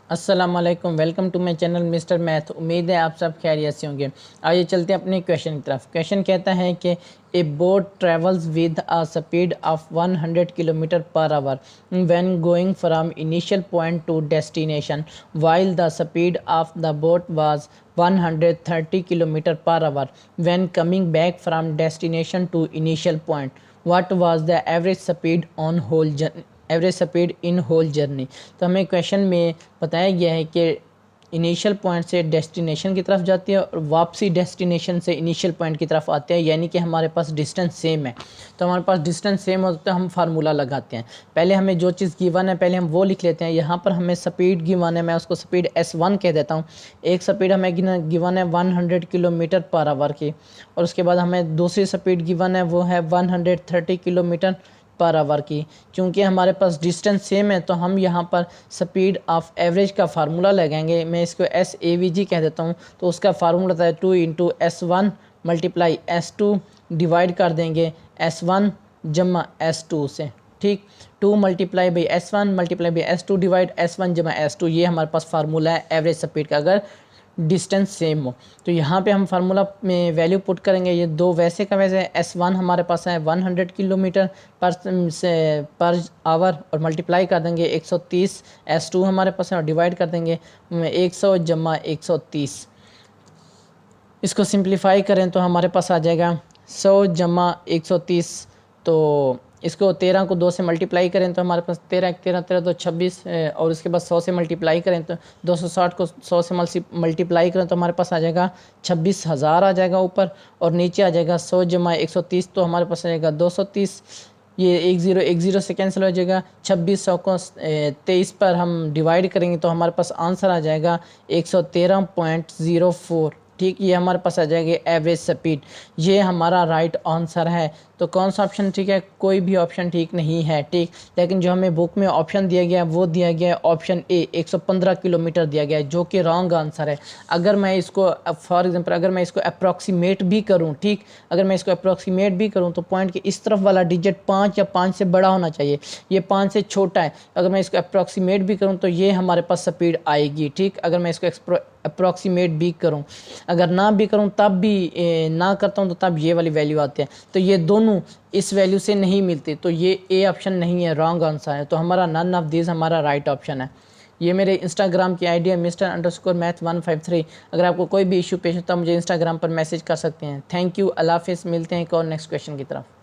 अस्सलाम वालेकुम, welcome to my channel Mister Math. उम्मीद है आप सब खैरियत से होंगे। आइए चलते हैं अपने क्वेश्चन की तरफ। क्वेश्चन कहता है कि a boat travels with a speed of 100 kilometre per hour when going from initial point to destination while the speed of the boat was 130 kilometre per hour when coming back from destination to initial point. What was the average speed on whole average speed in whole journey. तो हमें question में बताया गया है कि initial point से destination की तरफ जाती है और वापसी डेस्टिनेशन से इनिशियल पॉइंट की तरफ आते हैं, यानी कि हमारे पास डिस्टेंस सेम है। तो हमारे पास डिस्टेंस सेम होता है तो हम फार्मूला लगाते हैं। पहले हमें जो चीज़ गिवन है पहले हम वो लिख लेते हैं। यहाँ पर हमें स्पीड गिवन है, मैं उसको स्पीड S1 कह देता हूँ। एक स्पीड हमें गिवन है 100 किलोमीटर पर आवर की, और उसके बाद हमें दूसरी स्पीड गिवन है वो है 130 किलोमीटर पर आवर की। क्योंकि हमारे पास डिस्टेंस सेम है तो हम यहाँ पर स्पीड ऑफ एवरेज का फार्मूला लगाएंगे। मैं इसको SAVG कह देता हूँ। तो उसका फार्मूला था 2 × S1 मल्टीप्लाई S2 डिवाइड कर देंगे S1 जमा S2 से। ठीक, 2 multiply by S1 multiply by S2 divide S1 जमा S2, ये हमारे पास फार्मूला है एवरेज स्पीड का अगर डिस्टेंस सेम हो। तो यहाँ पे हम फार्मूला में वैल्यू पुट करेंगे। ये दो वैसे का वैसे S1 हमारे पास है 100 किलोमीटर पर आवर और मल्टीप्लाई कर देंगे 130। S2 हमारे पास है और डिवाइड कर देंगे 100 जमा 130। इसको सिंप्लीफाई करें तो हमारे पास आ जाएगा 100 जमा 130। तो इसको 13 को 2 से मल्टीप्लाई करें तो हमारे पास 13 13 13 तो 26, और उसके बाद 100 से मल्टीप्लाई करें तो 260 को 100 से मल्टीप्लाई करें तो हमारे पास आ जाएगा 26,000 आ जाएगा ऊपर, और नीचे आ जाएगा 100 जमा 130 तो हमारे पास आ जाएगा 230। ये 10 से कैंसिल हो जाएगा। 2600 को 23 पर हम डिवाइड करेंगे तो हमारे पास आंसर आ जाएगा 113.04। ठीक, ये हमारे पास आ जाएगी एवरेज स्पीड। ये हमारा राइट आंसर है। तो कौन सा ऑप्शन ठीक है? कोई भी ऑप्शन ठीक नहीं है। ठीक, लेकिन जो हमें बुक में ऑप्शन दिया गया है वो दिया गया है ऑप्शन ए 115 किलोमीटर दिया गया है, जो कि रॉन्ग आंसर है। अगर मैं इसको फॉर एग्जांपल अगर मैं इसको अप्रॉक्सीमेट भी करूं, ठीक, अगर मैं इसको अप्रॉक्सीमेट भी करूं तो पॉइंट के इस तरफ वाला डिजिट 5 या 5 से बड़ा होना चाहिए। ये 5 से छोटा है। अगर मैं इसको अप्रॉक्सीमेट भी करूँ तो ये हमारे पास स्पीड आएगी। ठीक, अगर मैं इसको अप्रॉक्सीमेट भी करूं, अगर ना भी करूं तब भी ना करता हूं तो तब ये वाली वैल्यू आती है। तो ये दोनों इस वैल्यू से नहीं मिलती, तो ये ए ऑप्शन नहीं है, रॉन्ग आंसर है। तो हमारा नन ऑफ दिस हमारा राइट ऑप्शन है। ये मेरे इंस्टाग्राम की आईडी है Mr_Math153। अगर आपको कोई भी इशू पेश होता है मुझे इंस्टाग्राम पर मैसेज कर सकते हैं। थैंक यू, अल्लाह हाफिज़। मिलते हैं एक और नेक्स्ट क्वेश्चन की तरफ।